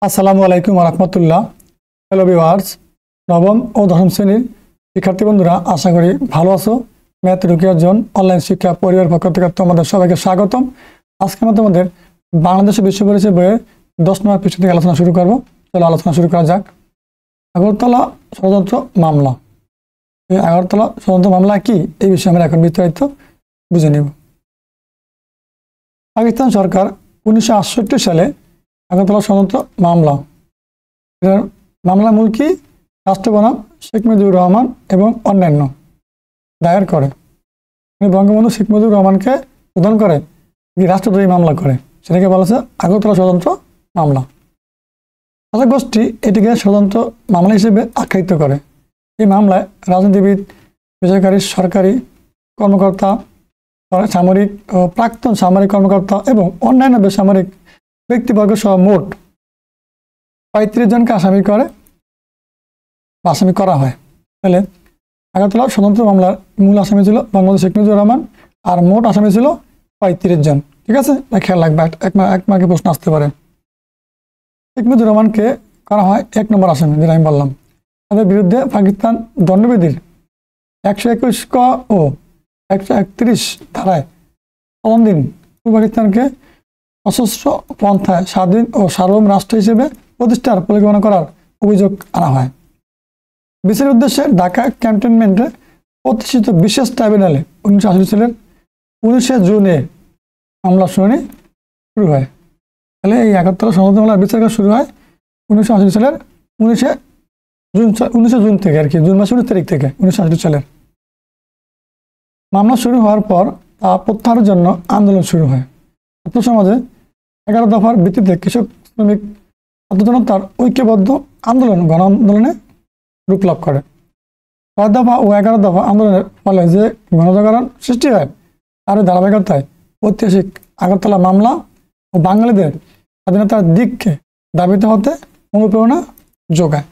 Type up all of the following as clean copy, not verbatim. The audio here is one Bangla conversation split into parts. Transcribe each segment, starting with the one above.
আসসালামু আলাইকুম রহমতুল্লাহ। হ্যালো ভিউয়ার্স, নবম ও দশম শ্রেণীর শিক্ষার্থী বন্ধুরা, আশা করি ভালো আছো। ম্যাথ রুকিয়ার জন অনলাইন শিক্ষা পরিবার পক্ষ থেকে তোমাদের সবাইকে স্বাগতম। আজকে আমরা তোমাদের বাংলাদেশের বিশ্ব পরিচয় বইয়ের 10 নম্বর পৃষ্ঠা থেকে আলোচনা শুরু করব। চলো আলোচনা শুরু করা যাক। আগরতলা ষড়যন্ত্র মামলা। এই আগরতলা ষড়যন্ত্র মামলা কি, এই বিষয়ে আমরা এখন বিস্তারিত বুঝে নেব। পাকিস্তান সরকার 1968 সালে আগরতলা ষড়যন্ত্র মামলা, মামলা মূল কি, রাষ্ট্র বনাম শেখ মুজিবুর রহমান এবং অন্যান্য দায়ের করে। বঙ্গবন্ধু শেখ মুজিবুর রহমানকে প্রদান করে রাষ্ট্রদ্রোহী মামলা করে, সেটাকে বলা হচ্ছে আগরতলা ষড়যন্ত্র মামলা। শাসক গোষ্ঠী এটিকে ষড়যন্ত্র মামলা হিসেবে আখ্যায়িত করে। এই মামলায় রাজনীতিবিদ, বেসরকারি সরকারি কর্মকর্তা, সামরিক ও প্রাক্তন সামরিক কর্মকর্তা এবং অন্যান্য বেসামরিক ব্যক্তিবর্গ সহ মোট 35 জনকে আসামি করা হয়। তাহলে আগরতলা ষড়যন্ত্র মামলার মূল আসামি ছিল বঙ্গবন্ধু শেখ মুজিবুর রহমান, আর মোট আসামি ছিল 35 জন। ঠিক আছে, খেয়াল রাখবে, এক মার্কে প্রশ্ন আসতে পারে। শেখ মুজিবুর রহমানকে করা হয় 1 নম্বর আসামি, যেটা আমি বললাম। তাদের বিরুদ্ধে পাকিস্তান দণ্ডবিধির 121 ক ও 131 ধারায় 7 দিন পূর্ব পাকিস্তানকে সশস্ত্র পন্থায় স্বাধীন ও সার্বভৌম রাষ্ট্র হিসেবে প্রতিষ্ঠার পরিকল্পনা করার অভিযোগ আনা হয়। বিচারের উদ্দেশ্যে ঢাকা ক্যান্টনমেন্টে প্রতিষ্ঠিত বিশেষ ট্রাইব্যুনালে 1980 সালের 19 জুনে মামলা শুনানি শুরু হয়। তাহলে এই আগরতলা ষড়যন্ত্র মামলার বিচার শুরু হয় 1980 সালের 19 জুন থেকে, আর কি জুন মাসের 19 তারিখ থেকে 1980 সালের। মামলা শুরু হওয়ার পর তা প্রত্যাহারের জন্য আন্দোলন শুরু হয়। ছাত্র সমাজে 11 দফার ভিত্তিতে কৃষক শ্রমিক ছাত্রজনতার ঐক্যবদ্ধ আন্দোলন গণ আন্দোলনে রূপ লাভ করে। 5 দফা ও 11 দফা আন্দোলনের ফলে যে গণজাগরণ সৃষ্টি হয়, তার ধারাবাহিকতায় ঐতিহাসিক আগরতলা মামলা ও বাঙালিদের স্বাধীনতার দিককে দাবিত হতে অনুপ্রেরণা যোগায়।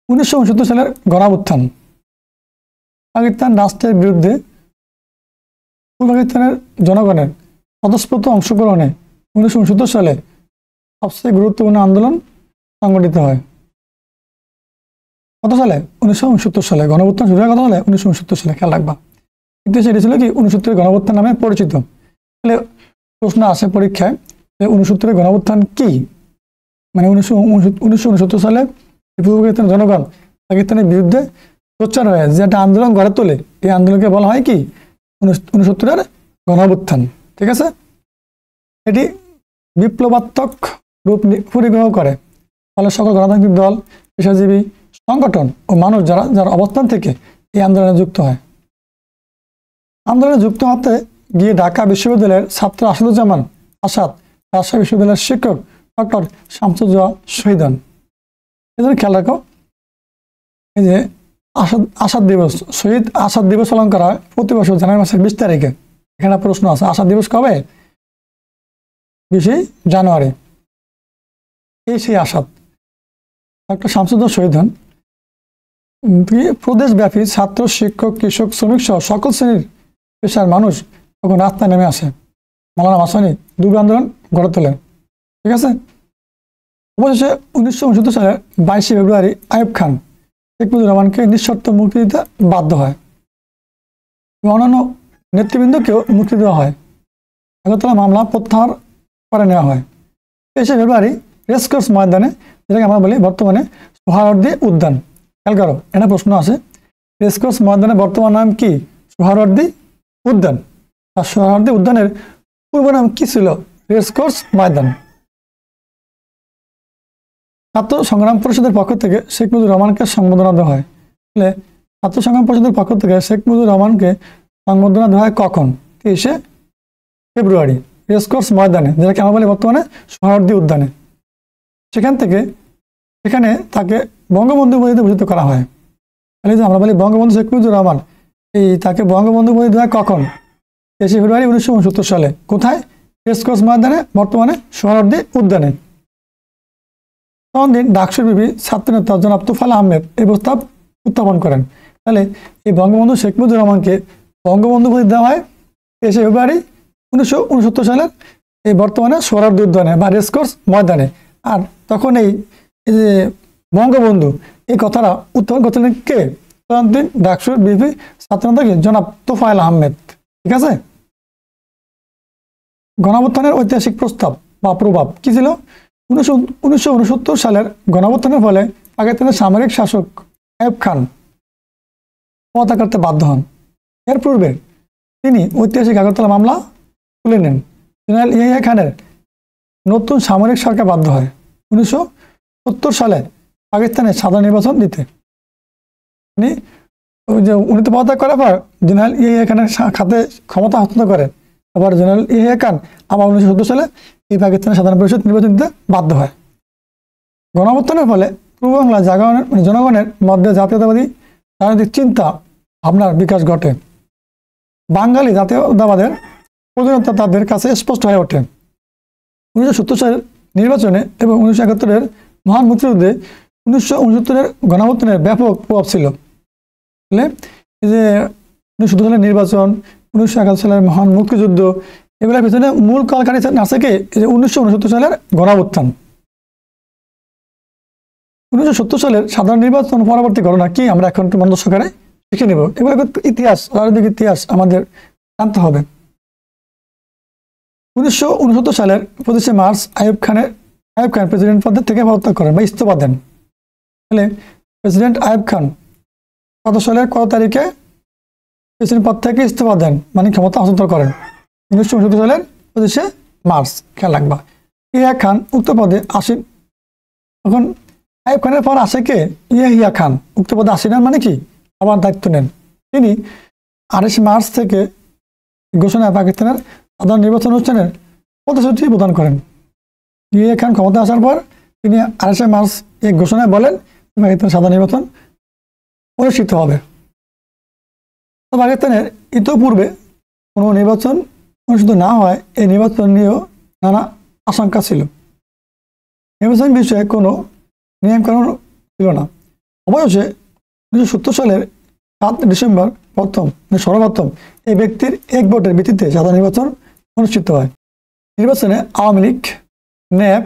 1969 সালের গণঅভ্যুত্থান। পাকিস্তান রাষ্ট্রের বিরুদ্ধে পূর্ব পাকিস্তানের জনগণের স্বতঃস্ফূর্ত অংশগ্রহণে 1969 সালে সবচেয়ে গুরুত্বপূর্ণ আন্দোলন সংগঠিত হয়। কত সালে? 1969 সালে। গণঅভ্যুত্থান শুরু হয় কত সালে? 1969 সালে। খেয়াল রাখবা, কিন্তু সেটি ছিল কি 69 গণঅভ্যুত্থান নামে পরিচিত। তাহলে প্রশ্ন আসে পরীক্ষায় যে 69 গণঅভ্যুত্থান কি, মানে 1969 সালে পূর্ব পাকিস্তানের জনগণ পাকিস্তানের বিরুদ্ধে সোচ্চার হয়ে যে একটা আন্দোলন গড়ে তোলে, এই আন্দোলনকে বলা হয় কি 69 গণঅভ্যুত্থান। ঠিক আছে, এটি বিপ্লবাত্মক রূপ পরিগ্রহ করে। ফলে সকল গণতান্ত্রিক দল, পেশাজীবী সংগঠন ও মানুষ যারা অবস্থান থেকে এই আন্দোলনে যুক্ত হয়। আন্দোলনে যুক্ত হতে গিয়ে ঢাকা বিশ্ববিদ্যালয়ের ছাত্র আসাদুজ্জামান আসাদ, রাজশাহী বিশ্ববিদ্যালয়ের শিক্ষক ডক্টর শামসুজ্জোহা শহীদ হন। এজন্য খেয়াল রাখো, এই যে আসাদ দিবস, শহীদ আসাদ দিবস পালন করা হয় প্রতি বছর জানুয়ারি মাসের 20 তারিখে। এখানে প্রশ্ন আছে, আসাদ দিবস কবে? 20 জানুয়ারি। এই সেই আসাদ ডক্টর শামসুজ্জোহা শহীদ হন। প্রদেশব্যাপী ছাত্র, শিক্ষক, কৃষক, শ্রমিক সহ সকল শ্রেণীর পেশার মানুষ তখন রাস্তায় নেমে আসে। মাওলানা ভাসানী দুর্গ আন্দোলন গড়ে তোলেন। ঠিক আছে, অবশেষে 1969 সালের 22 ফেব্রুয়ারি আইয়ুব খান শেখ মুজিবুর রহমানকে নিঃশর্ত মুক্তি দিতে বাধ্য হয়। অন্যান্য নেতৃবৃন্দকেও মুক্তি দেওয়া হয়। আগরতলা মামলা প্রত্যাহার করে নেওয়া হয়। 23 ফেব্রুয়ারি রেসকোর্স ময়দানে, যেটাকে আমরা বলি বর্তমানে সোহরাওয়ার্দী উদ্যান। খেয়াল করো, এটা প্রশ্ন আসে, রেসকোর্স ময়দানের বর্তমান নাম কি? সোহরাওয়ার্দী উদ্যান। আর সোহরাওয়ার্দী উদ্যানের পূর্ব নাম কি ছিল? রেসকোর্স ময়দান। ছাত্র সংগ্রাম পরিষদের পক্ষ থেকে শেখ মুজিবুর রহমানকে সম্বোধনা দেওয়া হয়। তাহলে ছাত্র সংগ্রাম পরিষদের পক্ষ থেকে শেখ মুজিবুর রহমানকে সম্বোধনা দেওয়া হয় কখন? 23 ফেব্রুয়ারি রেসকোর্স ময়দানে, যেটাকে আমরা বলি বর্তমানে সোহরাওয়ার্দী উদ্যানে। সেখানে তাকে বঙ্গবন্ধু উপাধিতে ভূষিত করা হয়। তাহলে যে আমরা বলি বঙ্গবন্ধু শেখ মুজিবুর রহমান, তাকে বঙ্গবন্ধু উপাধি দেওয়া কখন? 23 ফেব্রুয়ারি 1969 সালে। কোথায়? রেসকোর্স ময়দানে, বর্তমানে সোহরাওয়ার্দী উদ্যানে। তখন দিন ডাকসুর বিবি ছাত্রনেতা জনাব তোফায়েল আহমেদ এই প্রস্তাব উত্থাপন করেন। তাহলে এই বঙ্গবন্ধু শেখ মুজিবুর রহমানকে বঙ্গবন্ধু উপাধি দেওয়া হয় 23 ফেব্রুয়ারি 1969 সালের এই বর্তমানে সোহরাওয়ার্দী উদ্যানে বা রেসকোর্স ময়দানে। আর তখন এই যে বঙ্গবন্ধু এই কথাটা উত্থাপন করছিলেন কে? তদানীন্তন ডাকসুর বিপি ছাত্রনেতা জনাব তোফায়েল আহমেদ। ঠিক আছে। গণঅভ্যুত্থানের ঐতিহাসিক প্রস্তাব বা প্রভাব কি ছিল? 1969 সালের গণঅভ্যুত্থানের ফলে পাকিস্তানের সামরিক শাসক আইয়ুব খান পদত্যাগ করতে বাধ্য হন। এর পূর্বে তিনি ঐতিহাসিক আগরতলা মামলা তুলে নেন। জেনারেল ইয়াহিয়া খানের নতুন সামরিক সরকার বাধ্য হয় 1970 সালে পাকিস্তানে সাধারণ নির্বাচন দিতে। উনি তো পদত্যাগ করার পর জেনারেল ইয়াহিয়া খানের খাতে ক্ষমতা হস্তান্তর করেন। আবার জেনারেল ইয়াহিয়া খান আবার 1970 সালে এই পাকিস্তানের সাধারণ পরিষদ নির্বাচন দিতে বাধ্য হয়। গণঅভ্যুত্থানের ফলে পূর্ব বাংলা জনগণের মধ্যে জাতীয়তাবাদী রাজনৈতিক চিন্তা ভাবনার বিকাশ ঘটে। বাঙালি জাতীয়তাবাদের প্রয়োজনীয়তা তাদের কাছে স্পষ্ট হয়ে ওঠে। 1970 সালের নির্বাচনে এবং 1971-এর মহান মুক্তিযুদ্ধে 1969-এর গণঅভ্যুত্থানের ব্যাপক প্রভাব ছিল। এই যে 1970 সালের নির্বাচন, 1971 সালের মহান মুক্তিযুদ্ধ, এগুলোর পিছনে মূল কালকারী আছে কে? এই যে 1969 সালের গণঅভ্যুত্থান। 1970 সালের সাধারণ নির্বাচন পরবর্তী ঘটনা কি আমরা এখন একটু মনোযোগ সহকারে শিখে নেব। এগুলো ইতিহাস, রাজনৈতিক ইতিহাস আমাদের জানতে হবে। 1969 সালের 25শে মার্চ আইয়ুব খান প্রেসিডেন্ট পদ থেকে পদত্যাগ করেন বা ইস্তফা দেন। তাহলে প্রেসিডেন্ট আইয়ুব খান কত সালের কত তারিখে প্রেসিডেন্ট পদ থেকে ইস্তফা দেন, মানে ক্ষমতা হস্তান্তর করেন? 1969 সালের 25শে মার্চ। খেয়াল রাখবা। ইয়াহিয়া খান উক্ত পদে আসীন। তখন আইয়ুব খানের পর আসে কে? ইয়াহিয়া খান উক্ত পদে আসীন মানে কি আবার দায়িত্ব নেন। তিনি 28 মার্চ থেকে ঘোষণায় পাকিস্তানের সাধারণ নির্বাচন অনুষ্ঠানের প্রতিশ্রুতি প্রদান করেন। ইয়াহিয়া খান ক্ষমতা আসার পর তিনি 28 মার্চ এই ঘোষণায় বলেন পাকিস্তানের সাধারণ নির্বাচন অনুষ্ঠিত হবে। পাকিস্তানের ইতোপূর্বে কোনো নির্বাচন অনুষ্ঠিত না হয় এই নির্বাচন নিয়েও নানা আশঙ্কা ছিল। নির্বাচন বিষয়ে কোনো নিয়মকানুন ছিল না। অবশেষে 1970 সালের 7 ডিসেম্বর সর্বপ্রথম এই ব্যক্তির এক ভোটের ভিত্তিতে সাধারণ নির্বাচন অনুষ্ঠিত হয়। নির্বাচনে আওয়ামী লীগ, ন্যাপ,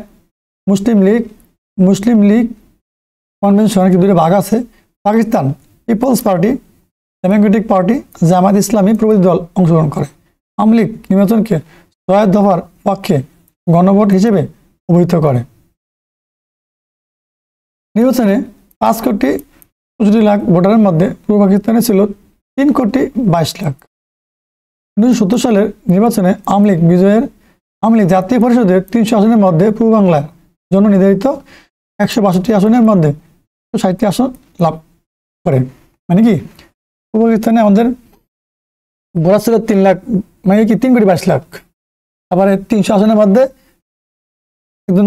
মুসলিম লীগ কনভেনশন দুটো ভাগ আছে। পাকিস্তান পিপলস পার্টি, ডেমোক্রেটিক পার্টি, জামায়াত ইসলামী প্রভৃতি দল অংশগ্রহণ করে। আওয়ামী লীগ নির্বাচনকে 6 দফার পক্ষে গণভোট হিসেবে অভিহিত করে। নির্বাচনে 5,65,00,000 ভোটারের মধ্যে পূর্ব পাকিস্তানে ছিল 3,22,00,000। 1970 সালের নির্বাচনে আওয়ামী লীগ জাতীয় পরিষদের 300 আসনের মধ্যে পূর্ব বাংলার জন্য নির্ধারিত 162 আসনের মধ্যে 60টি আসন লাভ করে। মানে কি পূর্ব পাকিস্তানে আমাদের বলা ছিল 3 লাখ, মানে কি 3,22,00,000। আবার 300 আসনের মধ্যে একজন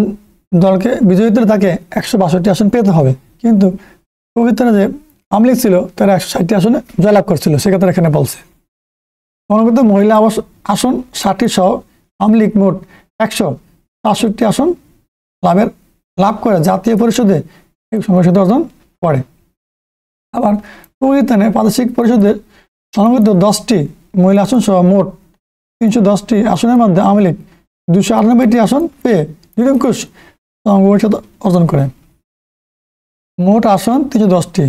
দলকে বিজয়ীতে তাকে 162 আসন পেতে হবে। কিন্তু পবিত্র যে আওয়ামী লীগ ছিল তারা 160টি আসনে জয়লাভ করছিল, সেক্ষেত্রে এখানে বলছে। গণগত মহিলা আসন 60টি সহ আওয়ামী লীগ মোট 165 আসন লাভ করে জাতীয় পরিষদে সংসদ অর্জন করে। আবার পাকিস্তানে প্রাদেশিক পরিষদের সংগঠিত 10টি মহিলা আসন সহ মোট 310টি আসনের মধ্যে আওয়ামী লীগ 298টি আসন পেয়ে নিরঙ্কুশ পরিষদ অর্জন করে। মোট আসন 310টি,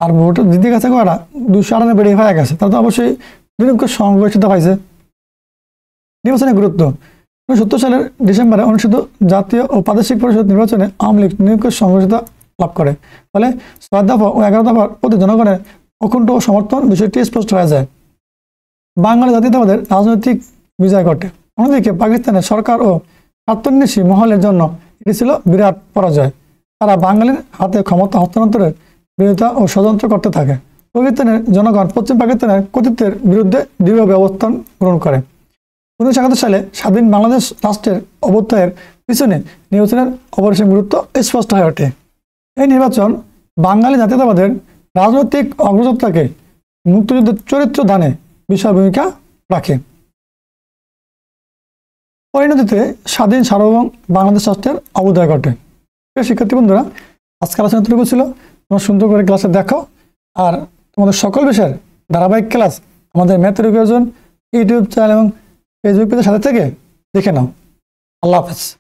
আর ভোট দিতে গেছে করা 298 হয়ে গেছে, তার তো অবশ্যই নিরঙ্কুশ সংগঠিত পাইছে। নির্বাচনের গুরুত্ব 1970 সালের ডিসেম্বরে অনুষ্ঠিত জাতীয় ও প্রাদেশিক পরিষদ নির্বাচনে আওয়ামী লীগ নিরঙ্কুশ সংগঠিত লাভ করে। ফলে 6 দফা ও 11 দফার প্রতি জনগণের অকুণ্ঠ সমর্থন বিষয়টি স্পষ্ট হয়ে যায়। বাঙালি জাতীয়তাবাদের রাজনৈতিক বিজয় ঘটে। অন্যদিকে পাকিস্তানের সরকার ও স্বার্থান্বেষী মহলের জন্য এটি ছিল বিরাট পরাজয়। তারা বাঙালির হাতে ক্ষমতা হস্তান্তরের বিরোধিতা ও ষড়যন্ত্র করতে থাকে। পাকিস্তানের জনগণ পশ্চিম পাকিস্তানের কর্তৃত্বের বিরুদ্ধে দৃঢ় অবস্থান গ্রহণ করে। 1971 সালে স্বাধীন বাংলাদেশ রাষ্ট্রের অভ্যুদয়ের পিছনে নির্বাচনের অপরিসীম গুরুত্ব স্পষ্ট হয়ে ওঠে। এই নির্বাচন বাঙালি জাতীয়তাবাদের রাজনৈতিক অগ্রযাত্রাকে মুক্তিযুদ্ধের চরিত্র দানে বিশাল ভূমিকা রাখে। পরিণতিতে স্বাধীন সার্বভৌম বাংলাদেশ রাষ্ট্রের অভ্যুদয় ঘটে। শিক্ষার্থী বন্ধুরা, আজকের আলোচনা এতটুকু ছিল। তোমরা সুন্দর করে ক্লাসে দেখো, আর তোমাদের সকল বিষয়ের ধারাবাহিক ক্লাস আমাদের ম্যাথ এডুকেশন ইউটিউব চ্যানেল এবং ফেসবুক পেজের সাথে থেকে দেখে নাও। আল্লাহ হাফেজ।